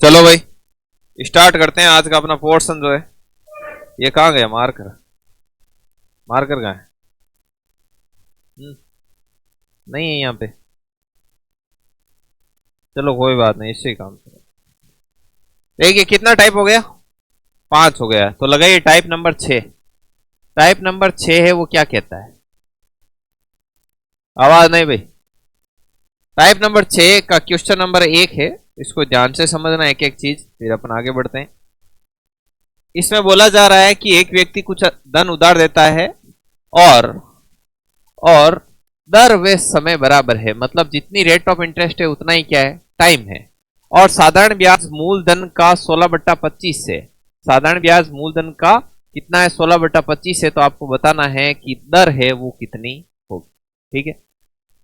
चलो भाई स्टार्ट करते हैं आज का अपना पोर्शन जो है। ये कहाँ गया मार्कर? मार्कर कहाँ है? नहीं है यहाँ पे। चलो कोई बात नहीं, इससे ही काम चलो। देखिए कितना टाइप हो गया? 5 हो गया। तो लगाइए टाइप नंबर 6। टाइप नंबर 6 है वो क्या कहता है? आवाज नहीं भाई। टाइप नंबर 6 का क्वेश्चन नंबर 1 है। इसको ध्यान से समझना एक एक चीज, फिर अपन आगे बढ़ते हैं। इसमें बोला जा रहा है कि एक व्यक्ति कुछ धन उधार देता है और और दर व समय बराबर है, मतलब जितनी रेट ऑफ इंटरेस्ट है उतना ही क्या है, टाइम है। और साधारण ब्याज मूलधन का 16/25 से, साधारण ब्याज मूलधन का कितना है, 16/25 है। तो आपको बताना है कि दर है वो कितनी होगी। ठीक है,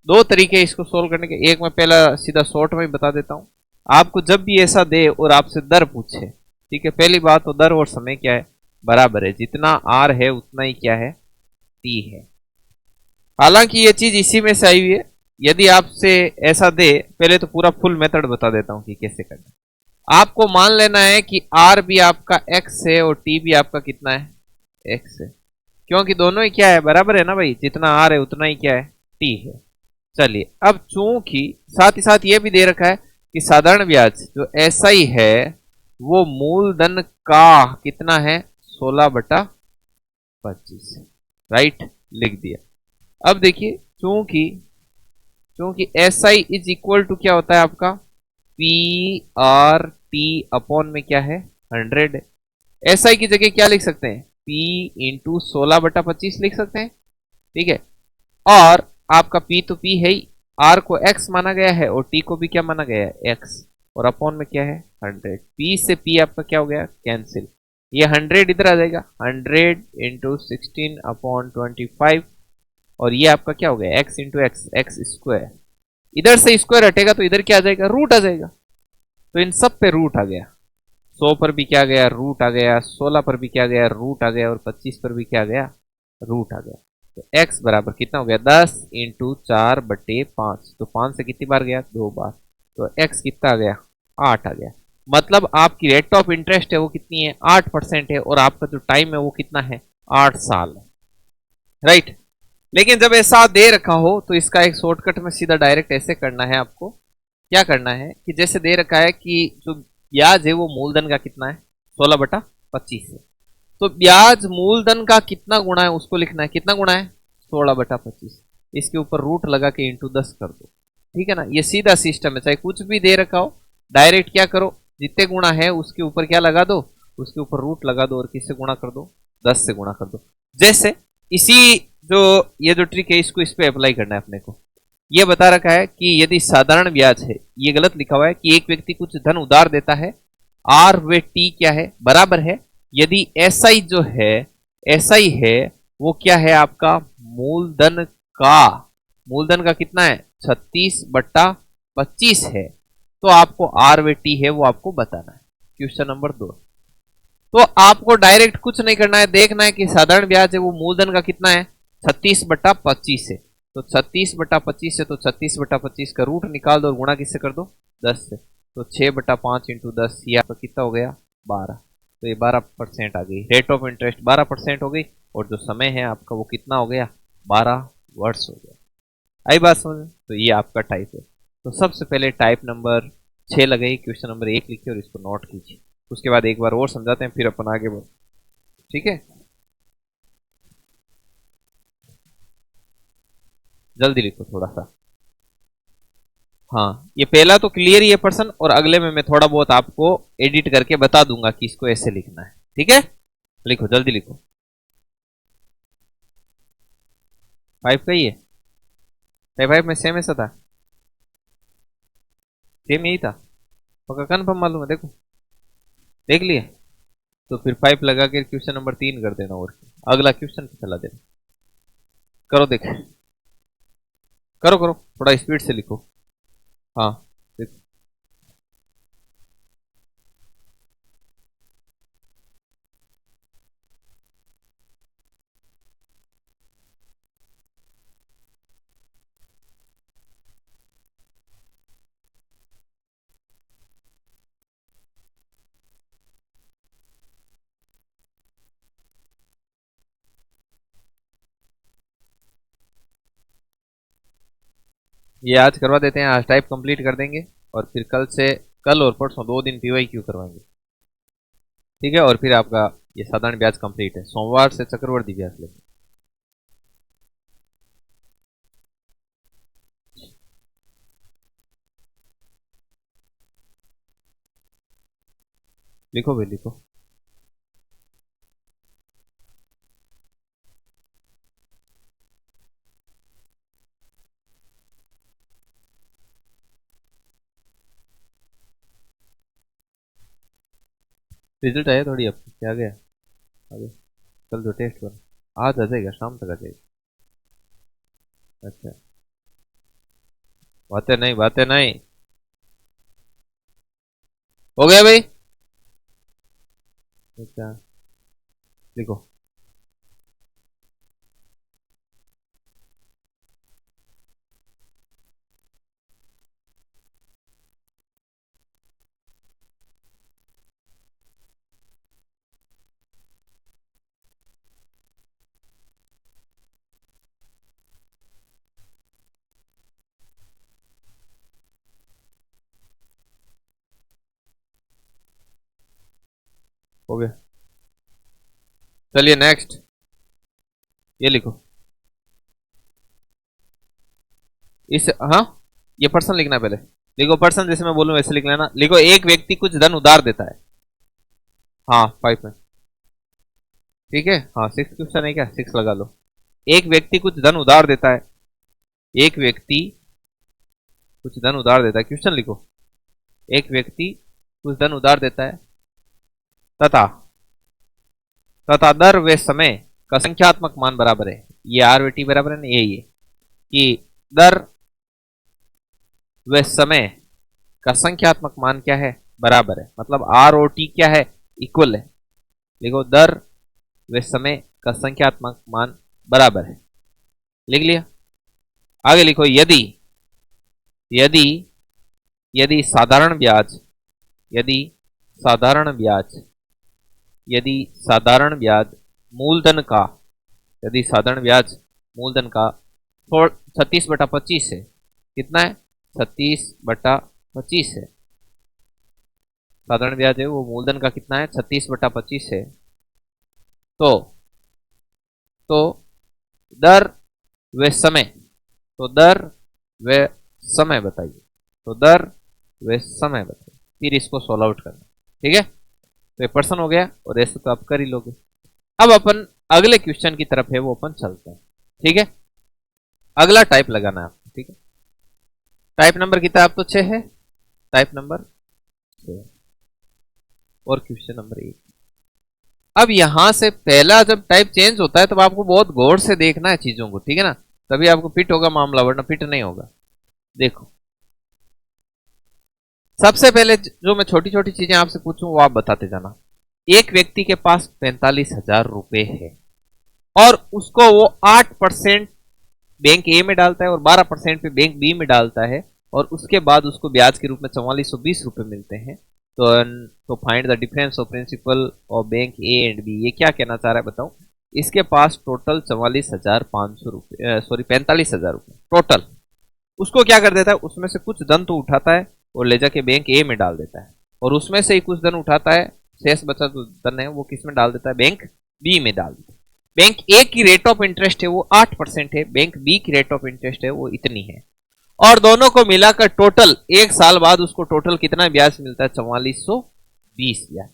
दो तरीके इसको सोल्व करने के। एक मैं पहला सीधा शॉर्ट में ही बता देता हूं। आपको जब भी ऐसा दे और आपसे दर पूछे, ठीक है, पहली बात तो दर और समय क्या है, बराबर है। जितना आर है उतना ही क्या है, टी है। हालांकि ये चीज इसी में से आई हुई है। यदि आपसे ऐसा दे, पहले तो पूरा फुल मेथड बता देता हूं कि कैसे करना है। आपको मान लेना है कि आर भी आपका एक्स है और टी भी आपका कितना है, एक्स है। क्योंकि दोनों ही क्या है, बराबर है ना भाई। जितना आर है उतना ही क्या है, टी है। चलिए, अब चूंकि साथ ही साथ ये भी दे रखा है कि साधारण ब्याज जो एसआई है वो मूलधन का कितना है, 16/25। राइट, लिख दिया। अब देखिए, चूंकि चूंकि S I is equal to क्या होता है आपका, पी आर टी अपॉन में क्या है, 100। एस आई की जगह क्या लिख सकते हैं, पी इंटू 16/25 लिख सकते हैं। ठीक है, और आपका पी तो पी है ही, आर को एक्स माना गया है और टी को भी क्या माना गया है, एक्स। और अपॉन में क्या है, 100। पी से पी आपका क्या हो गया, कैंसिल। ये 100 इधर आ जाएगा, 100 × 16/25। और ये आपका क्या हो गया, x into x, x square. इधर से स्क्वायर हटेगा तो इधर क्या आ जाएगा, रूट आ जाएगा। तो इन सब पे रूट आ गया। 100 पर भी क्या गया, रूट आ गया। 16 पर भी क्या गया, रूट आ गया। और 25 पर भी क्या गया, रूट आ गया। तो x बराबर कितना हो गया, 10 × 4/5। तो 5 से कितनी बार गया, 2 बार। तो x कितना आ गया, 8 आ गया। मतलब आपकी रेट ऑफ इंटरेस्ट है वो कितनी है, 8% है। और आपका जो टाइम है वो कितना है, 8 साल है। राइट। लेकिन जब ऐसा दे रखा हो तो इसका एक शॉर्टकट में सीधा डायरेक्ट ऐसे करना है आपको। क्या करना है कि जैसे दे रखा है कि जो ब्याज है वो मूलधन का कितना है, 16/25 है। तो ब्याज मूलधन का कितना गुणा है उसको लिखना है। कितना गुणा है, 16/25। इसके ऊपर रूट लगा के इंटू 10 कर दो। ठीक है ना, ये सीधा सिस्टम है। चाहे कुछ भी दे रखा हो, डायरेक्ट क्या करो, जितने गुणा है उसके ऊपर क्या लगा दो, उसके ऊपर रूट लगा दो और किससे गुणा कर दो, 10 से गुणा कर दो। जैसे इसी जो ये जो ट्रिक है इसको इस पे अप्लाई करना है अपने को। ये बता रखा है कि यदि साधारण ब्याज है, ये गलत लिखा हुआ है कि एक व्यक्ति कुछ धन उधार देता है, आर व टी क्या है, बराबर है। यदि एसआई जो है, एसआई है वो क्या है आपका, मूलधन का, मूलधन का कितना है, 36/25 है। तो आपको आर व टी है वो आपको बताना है। Question number 2। तो आपको डायरेक्ट कुछ नहीं करना है, देखना है कि साधारण ब्याज है वो मूलधन का कितना है, 36/25 है। तो 36/25 है तो 36/25 का रूट निकाल दो और गुणा किससे कर दो, 10 से। तो 6/5 इंटू 10, ये आपका कितना हो गया, 12। तो ये 12% आ गई। रेट ऑफ इंटरेस्ट 12% हो गई। और जो समय है आपका वो कितना हो गया, 12 वर्ष हो गया। आई बात समझ? तो ये आपका टाइप है। तो सबसे पहले टाइप नंबर 6 लगाई, क्वेश्चन नंबर 1 लिखिए और इसको नोट कीजिए। उसके बाद एक बार और समझाते हैं, फिर अपन आगे बढ़। ठीक है, जल्दी लिखो थोड़ा सा। हाँ, ये पहला तो क्लियर ही है पर्सन, और अगले में मैं थोड़ा बहुत आपको एडिट करके बता दूंगा कि इसको ऐसे लिखना है। ठीक है, लिखो जल्दी लिखो। 5 का ही है, 5 में सेम ऐसा था, सेम यही था। पक्का कन्फर्म मालूम है, देखो देख लिए। तो फिर 5 लगा के क्वेश्चन नंबर 3 कर देना और अगला क्वेश्चन पे चला देना। करो देख, करो करो, थोड़ा स्पीड से लिखो। हाँ देखो। ये आज करवा देते हैं, आज टाइप कंप्लीट कर देंगे और फिर कल और परसों 2 दिन PYQ करवाएंगे, ठीक है। और फिर आपका ये साधारण ब्याज कंप्लीट है। सोमवार से चक्रवर्ती ब्याज लेंगे। लिखो भाई लिखो। रिजल्ट आया थोड़ी आपको, क्या गया आगे? कल जो टेस्ट बना आज आ जाएगा, शाम तक आ जाएगा। अच्छा, बातें नहीं। हो गया भाई? अच्छा लिखो। हो गया, चलिए नेक्स्ट। ये लिखो इस, हाँ ये पर्सन लिखना है पहले। लिखो पर्सन, जैसे मैं बोलूं वैसे लिख लेना। लिखो एक व्यक्ति कुछ धन उधार देता है। हाँ 5 में, ठीक है। हाँ 6 क्वेश्चन है क्या, 6 लगा लो। एक व्यक्ति कुछ धन उधार देता है। एक व्यक्ति कुछ धन उधार देता है, क्वेश्चन लिखो। एक व्यक्ति कुछ धन उधार देता है तथा तथा दर व समय का संख्यात्मक मान बराबर है। ये आर व टी बराबर है ना, यही है कि दर व समय का संख्यात्मक मान क्या है, बराबर है। मतलब आर और टी क्या है, इक्वल है। देखो दर व समय का संख्यात्मक मान बराबर है, लिख लिया। आगे लिखो यदि यदि यदि साधारण ब्याज यदि साधारण ब्याज यदि साधारण ब्याज मूलधन का यदि साधारण ब्याज मूलधन का 36/25 है। कितना है, 36/25 है। साधारण ब्याज है वो मूलधन का कितना है, 36/25 है। तो दर व समय दर व समय बताइए। तो दर व समय बताइए, फिर इसको सॉल्व आउट करना, ठीक है। तो ये पर्सन हो गया और ऐसे तो आप कर ही लोगे। अब अपन अगले क्वेश्चन की तरफ है वो अपन चलते हैं, ठीक है। अगला टाइप लगाना है आपको, ठीक है। टाइप नंबर कितना आप तो 6 है, टाइप नंबर 6 और क्वेश्चन नंबर 1। अब यहां से पहला जब टाइप चेंज होता है तब आपको बहुत गौर से देखना है चीजों को, ठीक है ना, तभी आपको फिट होगा मामला, वरना फिट नहीं होगा। देखो सबसे पहले जो मैं छोटी छोटी चीजें आपसे पूछूं वो आप बताते जाना। एक व्यक्ति के पास 45,000 रुपए है और उसको वो 8% बैंक ए में डालता है और 12% पे बैंक बी में डालता है, और उसके बाद उसको ब्याज के रूप में 4420 रुपए मिलते हैं। तो find the difference of principal of bank A and B. ये क्या कहना चाह रहा है बताओ। इसके पास टोटल 44,500 रुपए, सॉरी 45,000 रुपए टोटल। उसको क्या कर देता है, उसमें से कुछ धन तो उठाता है और ले जाके बैंक ए में डाल देता है, और उसमें से ही कुछ धन उठाता है, शेष बचा जो धन है वो किस में डाल देता है, बैंक बी में डाल देता है। बैंक ए की रेट ऑफ इंटरेस्ट है वो 8% है, बैंक बी की रेट ऑफ इंटरेस्ट है वो इतनी है, और दोनों को मिलाकर टोटल 1 साल बाद उसको टोटल कितना ब्याज मिलता है, 4420 ब्याज।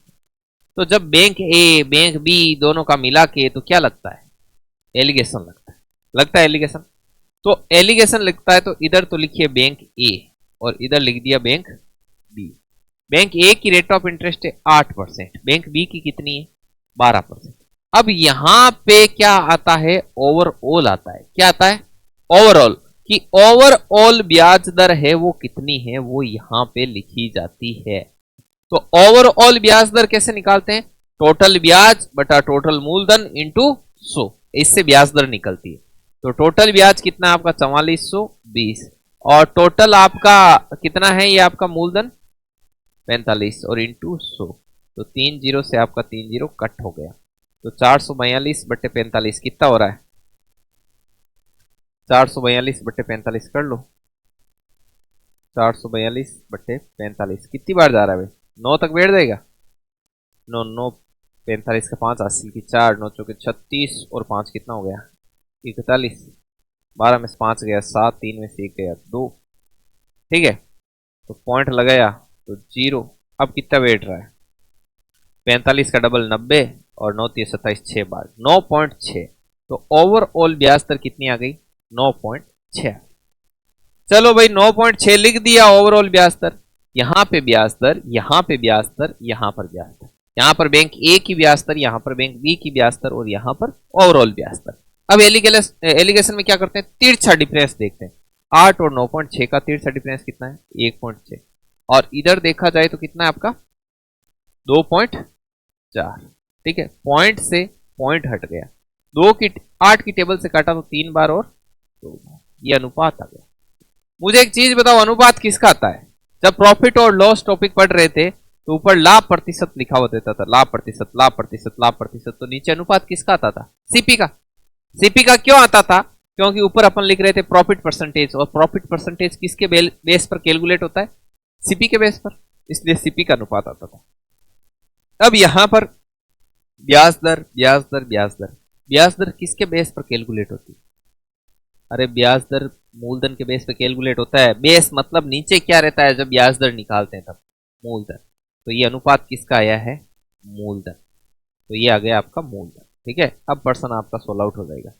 तो जब बैंक ए बैंक बी दोनों का मिला के तो क्या लगता है, एलिगेशन लगता है एलिगेशन। तो एलिगेशन लिखता है तो इधर तो लिखिए बैंक ए और इधर लिख दिया बैंक बी। बैंक ए की रेट ऑफ इंटरेस्ट है 8%, बैंक बी की कितनी है 12%। अब यहां पे क्या आता है, ओवरऑल आता है। क्या आता है, ओवरऑल, कि ओवरऑल ब्याज दर है वो कितनी है वो यहां पे लिखी जाती है। तो ओवरऑल ब्याज दर कैसे निकालते हैं, टोटल ब्याज बटा टोटल मूलधन इंटू 100, इससे ब्याज दर निकलती है। तो टोटल ब्याज कितना है आपका 4420, और टोटल आपका कितना है, ये आपका मूलधन 45 और इंटू 100। तो 3 जीरो से आपका 3 जीरो कट हो गया। तो 442/45 कितना हो रहा है, 442/45 कर लो। 442/45 कितनी बार जा रहा है भाई? 9 तक बैठ जाएगा। 9 9 45 का 5 80 की 4 9 चौके 36 और 5 कितना हो गया? 41। 12 में से 5 गया 7, 3 में से 1 गया 2। ठीक है, तो पॉइंट लगाया तो 0। अब कितना बैठ रहा है? 45 का डबल 90 और 9 3 27 6 बार 9.6। तो ओवरऑल ब्याज दर कितनी आ गई? 9.6। चलो भाई 9.6 लिख दिया ओवरऑल ब्याज दर। यहां पे ब्याज दर, यहां पे ब्याज दर, यहां पर ब्याज दर, यहां पर बैंक ए की ब्याज दर, यहां पर बैंक बी की ब्याज दर और यहां पर ओवरऑल ब्याज दर। अब एलिगेशन में क्या करते हैं? तिरछा डिफरेंस देखते हैं। 8 और 9.6 का तिरछा डिफरेंस कितना है? 1.6। और इधर देखा जाए तो कितना है आपका? 2.4। ठीक है, पॉइंट से पॉइंट हट गया। 8 की टेबल से काटा तो 3 बार और 2 बार, ये अनुपात आ गया। मुझे एक चीज बताओ, अनुपात किसका आता है? जब प्रॉफिट और लॉस टॉपिक पढ़ रहे थे तो ऊपर लाभ प्रतिशत लिखा हुआ देता था, लाभ प्रतिशत, लाभ प्रतिशत, लाभ प्रतिशत, तो नीचे अनुपात किसका आता था? सीपी का। सीपी का क्यों आता था? क्योंकि ऊपर अपन लिख रहे थे प्रॉफिट परसेंटेज, और प्रॉफिट परसेंटेज किसके बेस पर कैलकुलेट होता है? सीपी के बेस पर, इसलिए सीपी का अनुपात आता था। अब यहां पर ब्याज दर, ब्याज दर, ब्याज दर, ब्याज दर किसके बेस पर कैलकुलेट होती है? अरे ब्याज दर मूलधन के बेस पे कैलकुलेट होता है। बेस मतलब नीचे क्या रहता है जब ब्याज दर निकालते हैं? तब मूलधन। तो ये अनुपात किसका आया है? मूलधन। तो ये आ गया आपका मूलधन। ठीक है, अब पर्सन आपका सोल्व आउट हो जाएगा।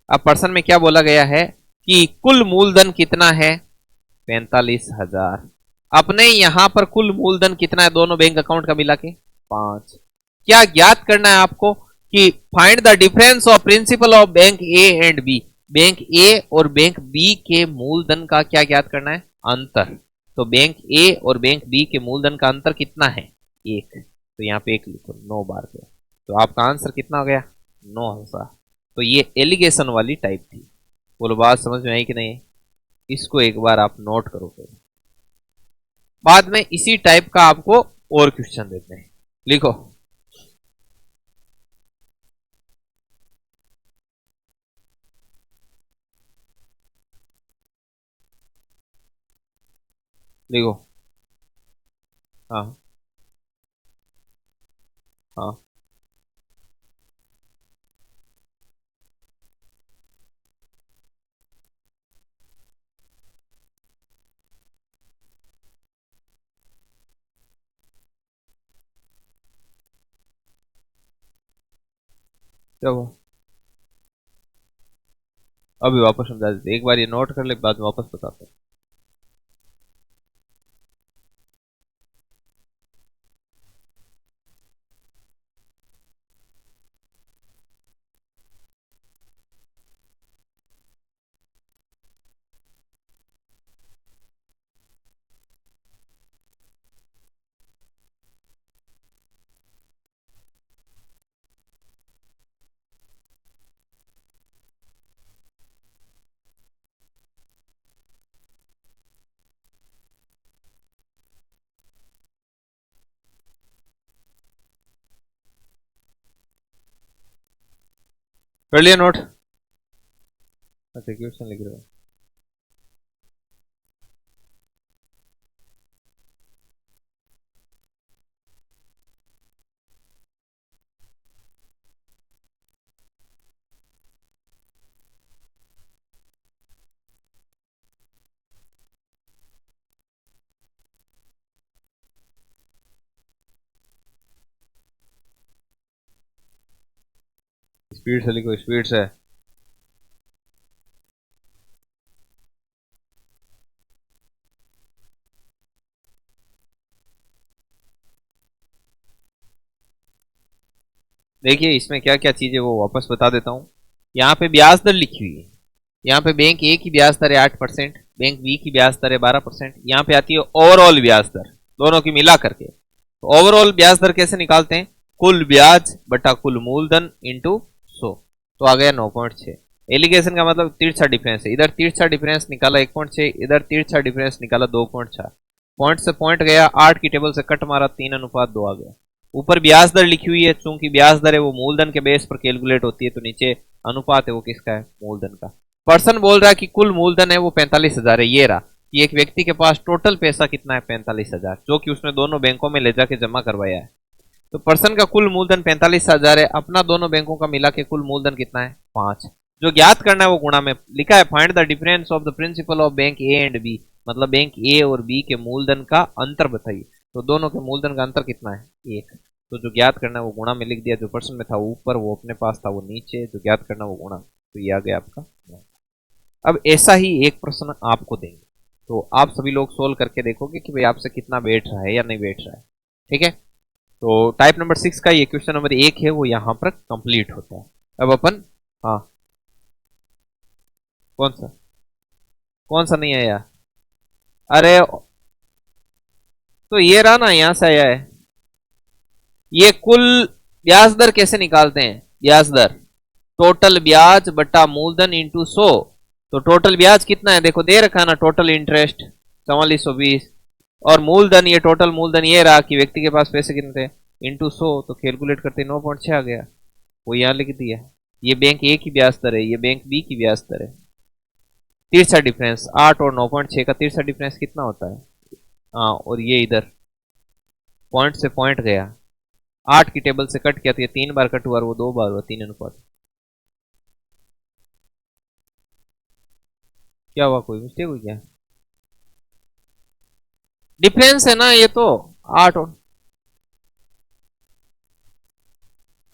अब पर्सन में क्या बोला गया है कि कुल मूलधन कितना है? 45,000। अपने यहां पर कुल मूलधन कितना है दोनों बैंक अकाउंट का मिला के? 5। क्या ज्ञात करना है आपको कि find the difference of principal of bank A and B. Bank A और बैंक बी के मूलधन का क्या ज्ञात करना है? अंतर। तो बैंक ए और बैंक बी के मूलधन का अंतर कितना है? 1। तो यहाँ पे 1 लिखो, 9 बार पे। तो आपका आंसर कितना हो गया? 9,000। तो ये एलिगेशन वाली टाइप थी। बोलो बात समझ में आई कि नहीं? इसको एक बार आप नोट करो, फिर बाद में इसी टाइप का आपको और क्वेश्चन देते हैं। लिखो, लिखो। हाँ हाँ, चलो अभी वापस समझा देते, एक बार ये नोट कर ले, बाद में वापस बताते हैं। कर लिया नोट? अच्छा, क्वेश्चन लिख रहे हो? स्पीड से लिखो, स्पीड से। देखिए इसमें क्या क्या चीजें वो वापस बता देता हूँ। यहाँ पे ब्याज दर लिखी हुई है। यहाँ पे बैंक ए की ब्याज दर है 8%, बैंक बी की ब्याज दर है 12%। यहाँ पे आती है ओवरऑल ब्याज दर, दोनों की मिला करके। तो ओवरऑल ब्याज दर कैसे निकालते हैं? कुल ब्याज बटा कुल मूलधन इंटू 100। तो आ गया 9.6। एलिगेशन का मतलब तिरछा डिफरेंस है। इधर तिरछा डिफरेंस निकाला 1.6, इधर तिरछा डिफरेंस निकाला 2.4। पॉइंट से पॉइंट गया, 8 की टेबल से कट मारा, 3:2 आ गया। ऊपर ब्याज दर लिखी हुई है, चूंकि ब्याज दर है वो मूलधन के बेस पर कैलकुलेट होती है, तो नीचे अनुपात है वो किसका है? मूलधन का। पर्सन बोल रहा है कि कुल मूलधन है वो 45,000 है, ये रहा। कि एक व्यक्ति के पास टोटल पैसा कितना है 45,000, जो कि उसने दोनों बैंकों में ले जाके जमा करवाया है। तो पर्सन का कुल मूलधन 45,000 है, अपना दोनों बैंकों का मिला के कुल मूलधन कितना है 5। जो ज्ञात करना है वो गुणा में लिखा है, find the difference of the principal of bank A and B, मतलब बैंक ए और बी के मूलधन का अंतर बताइए। तो दोनों के मूलधन का अंतर कितना है 1। तो जो ज्ञात करना है वो गुणा में लिख दिया, जो पर्सन में था वो ऊपर, वो अपने पास था वो नीचे, जो ज्ञात करना वो गुणा, तो ये आ गया आपका। अब ऐसा ही एक प्रश्न आपको देंगे, तो आप सभी लोग सोल्व करके देखोगे कि भाई आपसे कितना बैठ रहा है या नहीं बैठ रहा है। ठीक है, तो टाइप नंबर 6 का ये क्वेश्चन नंबर 1 है वो यहां पर कंप्लीट होता है। अब अपन, हाँ कौन सा नहीं आया? अरे तो ये रहा ना, यहां से आया है। ये कुल ब्याज दर कैसे निकालते हैं? ब्याज दर टोटल ब्याज बटा मूलधन इंटू 100। तो टोटल ब्याज कितना है देखो, दे रखा है ना, टोटल इंटरेस्ट 4420, और मूलधन ये टोटल मूलधन ये रहा कि व्यक्ति के पास पैसे कितने थे इंटू 100, तो कैलकुलेट करते 9.6 आ गया, वो यहां लिख दिया। ये बैंक ए की ब्याज दर है, ये बैंक बी की ब्याज दर है। तिरछा डिफरेंस 8 और 9.6 का तिरछा डिफरेंस कितना होता है? हाँ, और ये इधर पॉइंट से पॉइंट गया, 8 की टेबल से कट किया तो ये 3 बार कट हुआ और वो 2 बार हुआ, 3 अनुपात। क्या हुआ, कोई मिस्टेक हुई क्या? डिफरेंस है ना ये तो 8 और,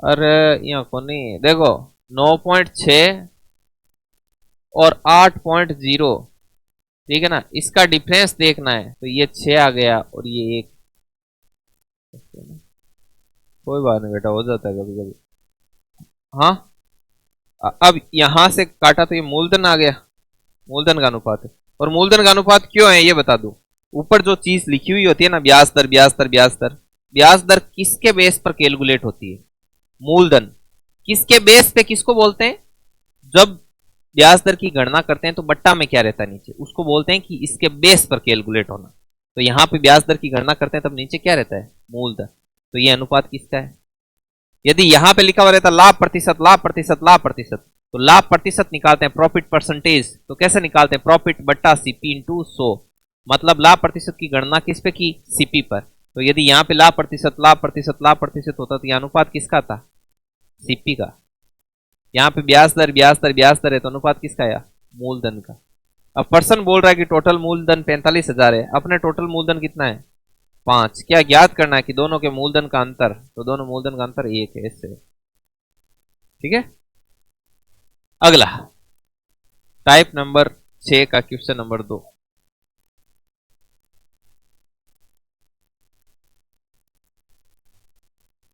अरे यहाँ को नहीं देखो, 9.6 और 8.0, ठीक है ना, इसका डिफरेंस देखना है तो ये 6 आ गया और ये 1। कोई बात नहीं बेटा, हो जाता है कभी कभी। हाँ, अब यहां से काटा तो ये मूलधन आ गया, मूलधन का अनुपात है। और मूलधन का अनुपात क्यों है ये बता दूं, ऊपर जो चीज लिखी हुई होती है ना, ब्याज दर ब्याज दर ब्याज दर, ब्याज दर किसके बेस पर कैलकुलेट होती है? मूलधन किसके बेस पे किसको बोलते हैं? जब ब्याज दर की गणना करते हैं तो बट्टा में क्या रहता है नीचे, उसको बोलते हैं कि इसके बेस पर कैलकुलेट होना। तो यहां पे ब्याज दर की गणना करते हैं तब नीचे क्या रहता है? मूलधन। तो ये अनुपात किसका है? यदि यहां पे लिखा हुआ रहता लाभ प्रतिशत लाभ प्रतिशत लाभ प्रतिशत, तो लाभ प्रतिशत निकालते हैं प्रॉफिट परसेंटेज, तो कैसे निकालते हैं? प्रॉफिट बट्टा सीपी इंटू 100, मतलब लाभ प्रतिशत की गणना किस पे की? सीपी पर। तो यदि यहाँ पे लाभ प्रतिशत लाभ प्रतिशत होता तो यह अनुपात किसका था? सीपी का। यहाँ पे ब्याज दर ब्याज दर ब्याज दर है तो अनुपात किसका आया? मूलधन का। अब पर्सन बोल रहा है कि टोटल मूलधन 45,000 है, अपने टोटल मूलधन कितना है 5। क्या ज्ञात करना है कि दोनों के मूलधन का अंतर, तो दोनों मूलधन का अंतर 1 है इससे। ठीक है, अगला टाइप नंबर 6 का क्वेश्चन नंबर 2।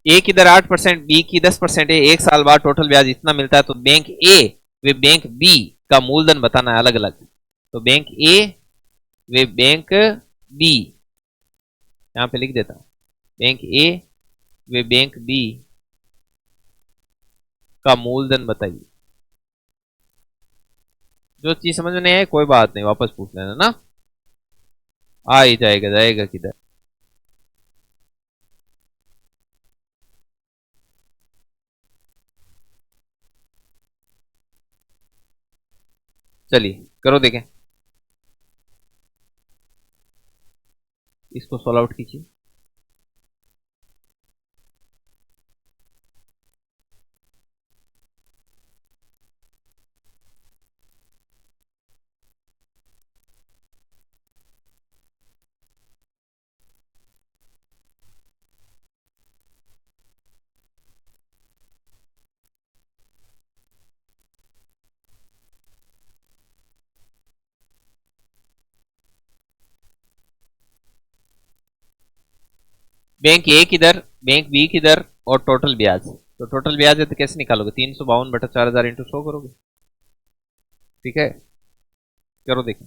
ए की दर 8%, बी की 10% है, 1 साल बाद टोटल ब्याज इतना मिलता है, तो बैंक ए वे बैंक बी का मूलधन बताना है अलग अलग। तो बैंक ए वे बैंक बी, यहां पे लिख देता हूं, बैंक ए वे बैंक बी का मूलधन बताइए। जो चीज समझ में नहीं आए कोई बात नहीं, वापस पूछ लेना ना, आ ही जाएगा, जाएगा किधर। चलिए करो देखें, इसको सॉल्व आउट कीजिए। बैंक ए की दर, बैंक बी की दर और टोटल ब्याज, तो टोटल ब्याज है तो कैसे निकालोगे? 352 बटा 4000 इंटू 100 करोगे। ठीक है, करो देखें।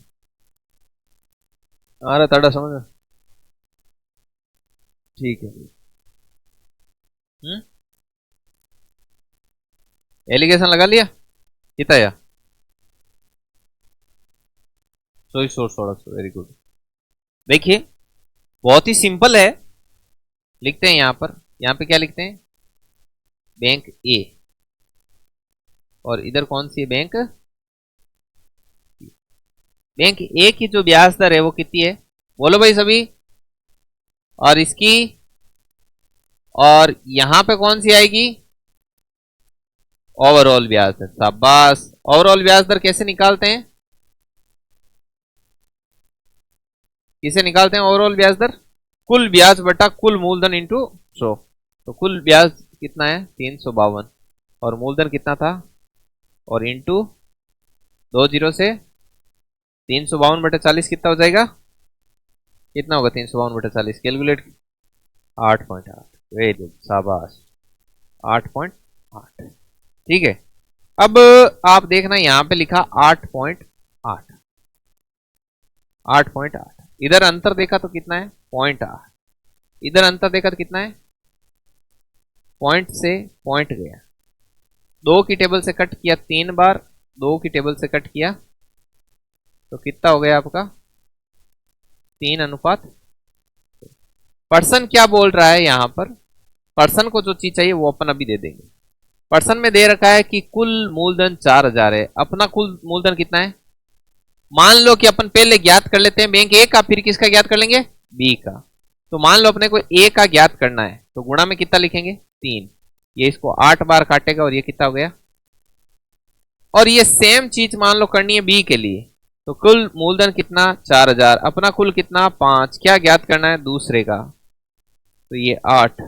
आ रहा तड़ा समझ में? ठीक है। एलिगेशन लगा लिया कितना या? सोई सोर्स वेरी गुड। देखिए बहुत ही सिंपल है, लिखते हैं यहां पे क्या लिखते हैं? बैंक ए, और इधर कौन सी है? बैंक, बैंक ए की जो ब्याज दर है वो कितनी है, बोलो भाई सभी। और इसकी, और यहां पे कौन सी आएगी, ओवरऑल ब्याज दर। शाबाश। ओवरऑल ब्याज दर कैसे निकालते हैं, किसे निकालते हैं ओवरऑल ब्याज दर, कुल ब्याज बटा कुल मूलधन इंटू 100। तो कुल ब्याज कितना है 352, और मूलधन कितना था, और इंटू 20 से 352/40 कितना हो जाएगा, कितना होगा 352/40, कैलकुलेट। 8.8। वेरी गुड, शाबाश, 8.8। ठीक है। अब आप देखना यहां पे लिखा 8.8, 8.8। इधर अंतर देखा तो कितना है 0.8, इधर अंतर देखा तो कितना है, पॉइंट से पॉइंट गया, 2 की टेबल से कट किया 3 बार, 2 की टेबल से कट किया तो कितना हो गया आपका 3:। पर्सन क्या बोल रहा है यहां पर, पर्सन को जो चीज चाहिए वो अपन अभी दे देंगे। पर्सन में दे रखा है कि कुल मूलधन 4000 है, अपना कुल मूलधन कितना है, मान लो कि अपन पहले ज्ञात कर लेते हैं बैंक ए का, फिर किसका ज्ञात कर लेंगे, बी का। तो मान लो अपने को ए का ज्ञात करना है, तो गुणा में कितना लिखेंगे 3, ये इसको 8 बार काटेगा और ये कितना हो गया। और ये सेम चीज मान लो करनी है बी के लिए, तो कुल मूलधन कितना 4000, अपना कुल कितना 5, क्या ज्ञात करना है दूसरे का, तो ये 8।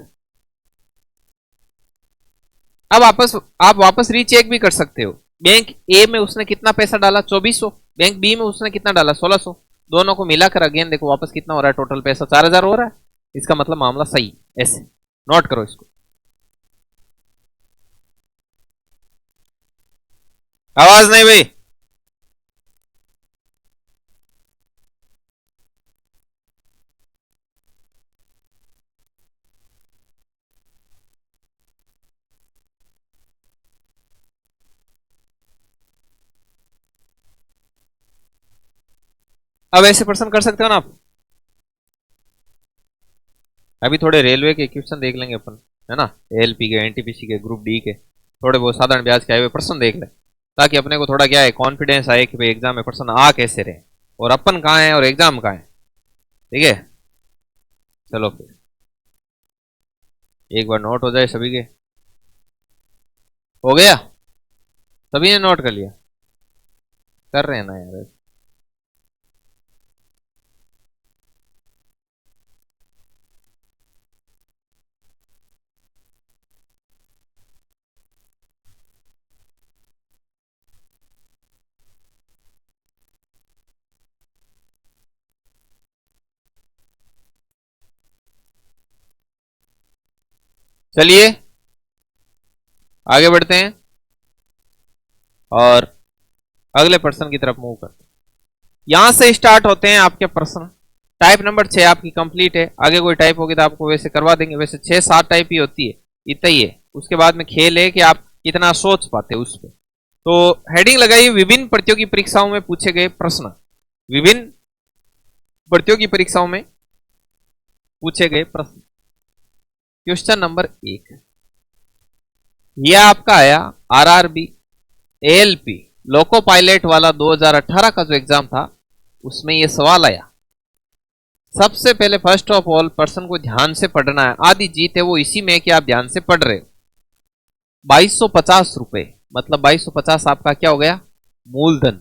अब आप वापस रीचेक भी कर सकते हो, बैंक ए में उसने कितना पैसा डाला 2400, बैंक बी में उसने कितना डाला 1600, दोनों को मिलाकर अगेन देखो वापस कितना हो रहा है, टोटल पैसा 4000 हो रहा है। इसका मतलब मामला सही, ऐसे नोट करो इसको। आवाज नहीं भाई, अब ऐसे पर्सन कर सकते हो ना आप। अभी थोड़े रेलवे के क्वेश्चन देख लेंगे अपन, है ना, एलपी के, एनटीपीसी के, ग्रुप डी के, थोड़े बहुत साधारण ब्याज के आए हुए पर्सन देख ले, ताकि अपने को थोड़ा क्या है कॉन्फिडेंस आए कि भाई एग्जाम में पर्सन आ कैसे रहे, और अपन कहाँ है और एग्जाम कहाँ है। ठीक है, चलो फिर एक बार नोट हो जाए सभी के, हो गया, सभी ने नोट कर लिया, कर रहे हैं ना यार। चलिए आगे बढ़ते हैं और अगले प्रश्न की तरफ मूव करते हैं। यहां से स्टार्ट होते हैं आपके प्रश्न। टाइप नंबर 6 आपकी कंप्लीट है, आगे कोई टाइप होगी तो आपको वैसे करवा देंगे, वैसे 6-7 टाइप ही होती है, इतना ही है। उसके बाद में खेल है कि आप कितना सोच पाते उस पर। तो हेडिंग लगाई विभिन्न प्रतियोगी परीक्षाओं में पूछे गए प्रश्न, विभिन्न प्रतियोगी परीक्षाओं में पूछे गए प्रश्न। क्वेश्चन नंबर 1 यह आपका आया आरआरबी एएलपी लोको पायलट वाला 2018 का जो एग्जाम था उसमें यह सवाल आया। सबसे पहले फर्स्ट ऑफ ऑल पर्सन को ध्यान से पढ़ना है, आधी जीत है वो इसी में कि आप ध्यान से पढ़ रहे हो। 2250 रुपए, मतलब 2250 आपका क्या हो गया मूलधन,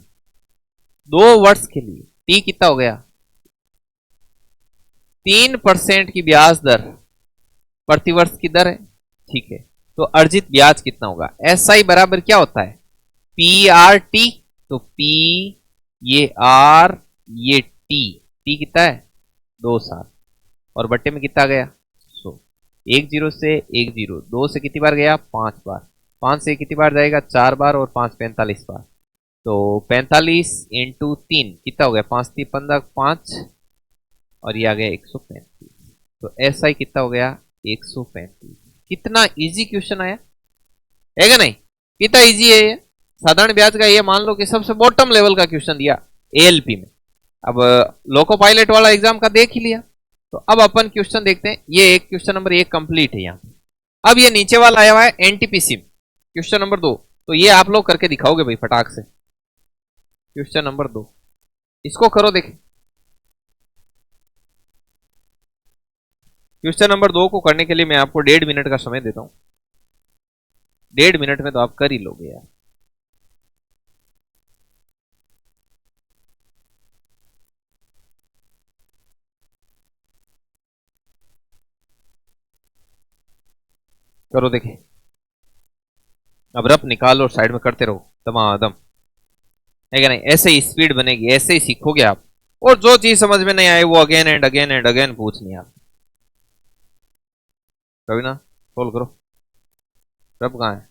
2 वर्ष के लिए। टी कितना हो गया 3% की ब्याज दर, प्रतिवर्ष की दर है, ठीक है। तो अर्जित ब्याज कितना होगा, एसआई बराबर क्या होता है पी आर टी, तो पी ये आर ये टी कितना है 2 साल, और बट्टे में कितना गया 100, 1 0 से 1 0, 2 से कितनी बार गया 5 बार, 5 से कितनी बार जाएगा 4 बार, और 5 45 बार, तो 45 इंटू 3 कितना हो गया 5 3 15 5, और ये आ गया 135। तो एसआई कितना हो गया 135। कितना इजी क्वेश्चन आया है क्या, नहीं कितना इजी है ये, साधारण ब्याज का ये मान लो कि सबसे बॉटम लेवल का क्वेश्चन दिया एएलपी में। अब लोको पायलट वाला एग्जाम का देख ही लिया, तो अब अपन क्वेश्चन देखते हैं। ये एक क्वेश्चन नंबर 1 कंप्लीट है यहाँ। अब ये नीचे वाला आया हुआ है एनटीपीसी क्वेश्चन नंबर 2, तो ये आप लोग करके दिखाओगे भाई फटाक से। क्वेश्चन नंबर 2 इसको करो देखें। क्वेश्चन नंबर 2 को करने के लिए मैं आपको 1.5 मिनट का समय देता हूं। 1.5 मिनट में तो आप कर ही लोगे यार। करो देखें। अब रफ निकालो और साइड में करते रहो दमादम, है क्या नहीं? ऐसे ही स्पीड बनेगी, ऐसे ही सीखोगे आप। और जो चीज समझ में नहीं आए वो again and again and again पूछनी है आप। कभी ना सोल्व करो। रफ कहाँ है?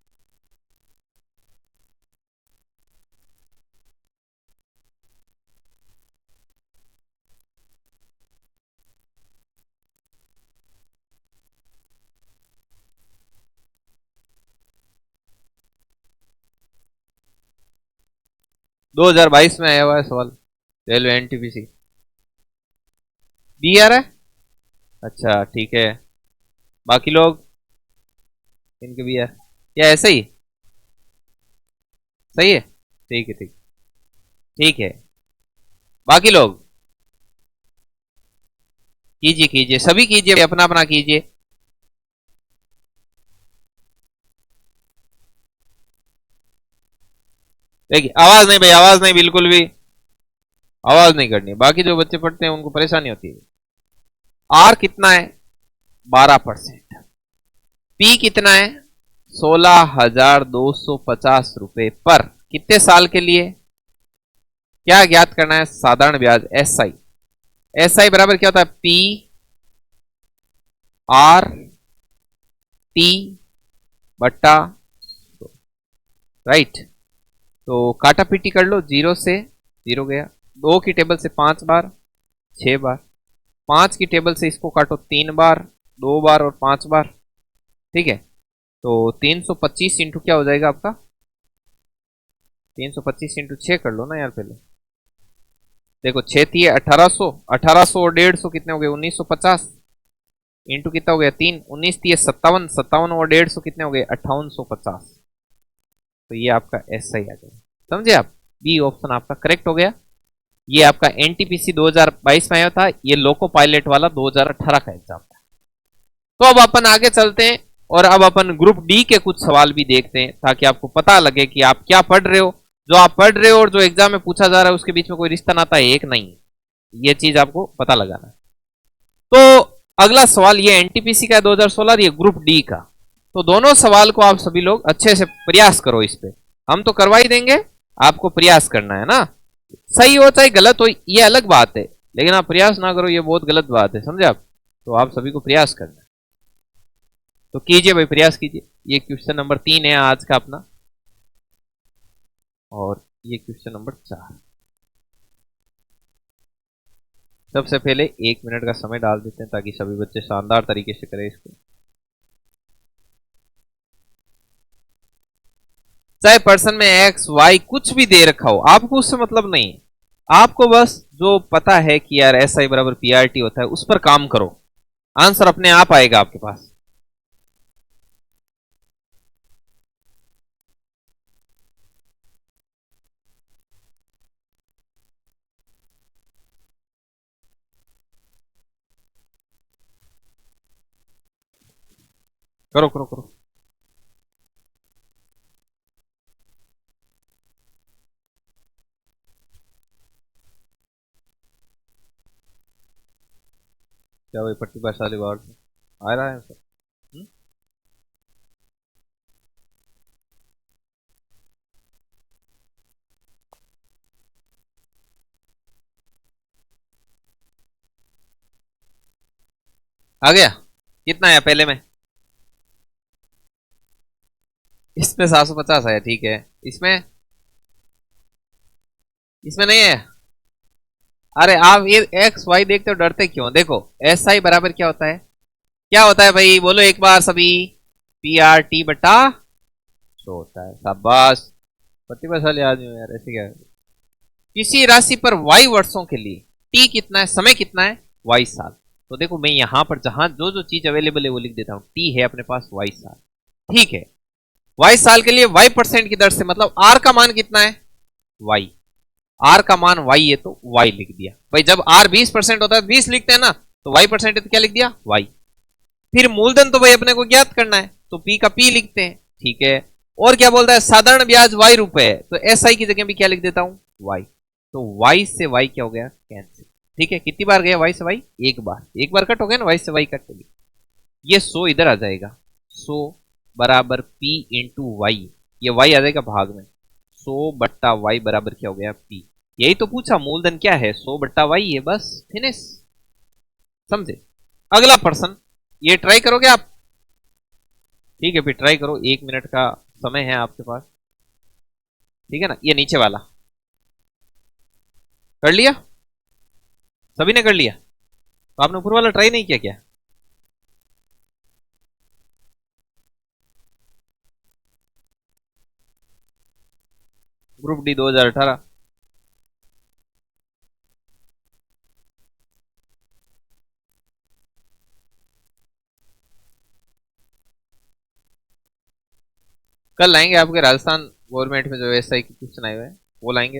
दो 2022 में आया हुआ है सवाल, रेलवे एनटीपीसी। बी आ रहा है? अच्छा ठीक है। बाकी लोग इनके भी है क्या? ऐसे ही सही है? ठीक है ठीक, ठीक है। बाकी लोग कीजिए कीजिए, सभी कीजिए, अपना अपना कीजिए। देखिए आवाज नहीं भाई, आवाज नहीं, बिल्कुल भी आवाज नहीं करनी। बाकी जो बच्चे पढ़ते हैं उनको परेशानी होती है। आर कितना है? 12%। पी कितना है? 16,250 रुपए पर कितने साल के लिए? क्या ज्ञात करना है? साधारण ब्याज एस आई। एस आई बराबर क्या होता है? पी आर टी बट्टा, राइट। तो काटा पीटी कर लो, 0 से 0 गया। 2 की टेबल से 5 बार, 6 बार। 5 की टेबल से इसको काटो 3 बार, 2 बार और 5 बार। ठीक है, तो 325 इंटू क्या हो जाएगा आपका? 325 इंटू 6 कर लो ना यार पहले। देखो 6 थी 1800, 1800 और 150 कितने हो गए? 1950 इंटू कितना हो गया? 3। 19 थी 57, 57 और 150 कितने हो गए? 5850। तो ये आपका एस आई आ जाएगा। समझे आप? बी ऑप्शन आपका करेक्ट हो गया। ये आपका एनटीपीसी 2022 में आया था, ये लोको पायलट वाला 2018 का एग्जाम था। तो अब अपन आगे चलते हैं और अब अपन ग्रुप डी के कुछ सवाल भी देखते हैं, ताकि आपको पता लगे कि आप क्या पढ़ रहे हो। जो आप पढ़ रहे हो और जो एग्जाम में पूछा जा रहा है उसके बीच में कोई रिश्ता नाता है एक नहीं, ये चीज आपको पता लगाना है। तो अगला सवाल ये एनटीपीसी का है 2016, ये ग्रुप डी का। तो दोनों सवाल को आप सभी लोग अच्छे से प्रयास करो। इस पे हम तो करवा ही देंगे, आपको प्रयास करना है ना। सही हो चाहे गलत हो ये अलग बात है, लेकिन आप प्रयास ना करो ये बहुत गलत बात है, समझे आप? तो आप सभी को प्रयास करना है, तो कीजिए भाई, प्रयास कीजिए। ये क्वेश्चन नंबर 3 है आज का अपना, और ये क्वेश्चन नंबर 4। सबसे पहले 1 मिनट का समय डाल देते हैं ताकि सभी बच्चे शानदार तरीके से करें इसको। चाहे पर्सन में एक्स वाई कुछ भी दे रखा हो, आपको उससे मतलब नहीं है। आपको बस जो पता है कि यार एस आई बराबर पी आर टी होता है उस पर काम करो, आंसर अपने आप आएगा आपके पास। करो करो करो। क्या भाई पट्टी वैशाली वार्ड से आ रहा है सर? आ गया? कितना है पहले में? इसमें 750 है, ठीक है। इसमें इसमें नहीं है। अरे आप ये एक्स वाई देखते हो डरते क्यों? देखो एस आई बराबर क्या होता है? क्या होता है भाई? बोलो एक बार सभी। पी आर टी बटा जो होता है। शाबाश, प्रतिभाशाली आदमी हो यार। ऐसे क्या? किसी राशि पर वाई वर्षों के लिए टी कितना है, समय कितना है? वाई साल। तो देखो मैं यहां पर जहां जो जो चीज अवेलेबल है वो लिख देता हूं। टी है अपने पास, वाई साल, ठीक है। वाई साल के लिए वाई परसेंट की दर से, मतलब आर का मान कितना है? वाई। आर का मान वाई है तो वाई लिख दिया भाई। जब आर 20% होता है 20 लिखते हैं ना, तो वाई परसेंट है तो क्या लिख दिया वाई। फिर मूलधन तो भाई अपने को ज्ञात करना है, तो पी का पी लिखते हैं, ठीक है। और क्या बोलता है, साधारण ब्याज वाई रुपए है, तो एस आई की जगह भी क्या लिख देता हूं वाई। तो वाई से वाई क्या हो गया कैंसिल, ठीक है। कितनी बार गया वाई से वाई, एक बार, एक बार कट हो गया ना, वाई से वाई कट हो गया। ये 100 इधर आ जाएगा, 100 बराबर पी इंटू वाई, ये वाई आ जाएगा भाग में, 100 बट्टा वाई बराबर क्या हो गया पी। यही तो पूछा, मूलधन क्या है 100 बट्टा वाई है, बस फिनिश, समझे। अगला प्रश्न, ये ट्राई करोगे आप, ठीक है, फिर ट्राई करो, 1 मिनट का समय है आपके पास, ठीक है ना। ये नीचे वाला कर लिया, सभी ने कर लिया, तो आपने ऊपर वाला ट्राई नहीं किया क्या? ग्रुप डी 2018, कल लाएंगे आपके राजस्थान गवर्नमेंट में जो एसआई की क्वेश्चन आए हुए हैं वो लाएंगे,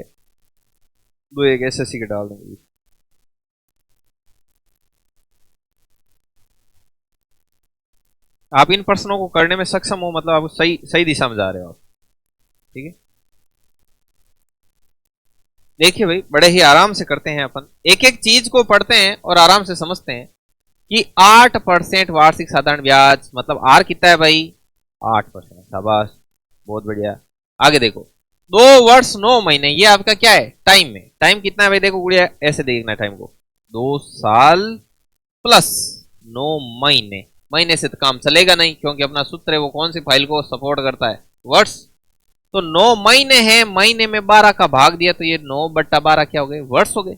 दो एक एसएससी के डाल देंगे। आप इन प्रश्नों को करने में सक्षम हो, मतलब आप सही सही दिशा में जा रहे हो आप, ठीक है। देखिए भाई, बड़े ही आराम से करते हैं अपन, एक एक चीज को पढ़ते हैं और आराम से समझते हैं कि 8% वार्षिक साधारण ब्याज, मतलब आर कितना है भाई 8%, शाबाश, बहुत बढ़िया। आगे देखो, 2 वर्ष 9 महीने, ये आपका क्या है टाइम में, टाइम कितना है भाई, देखो गुड़िया ऐसे देखना है टाइम को, 2 साल प्लस 9 महीने, महीने से तो काम चलेगा नहीं क्योंकि अपना सूत्र है वो कौन सी फाइल को सपोर्ट करता है, वर्ष। तो 9 महीने हैं, महीने में 12 का भाग दिया, तो ये 9/12 क्या हो गए वर्ष हो गए।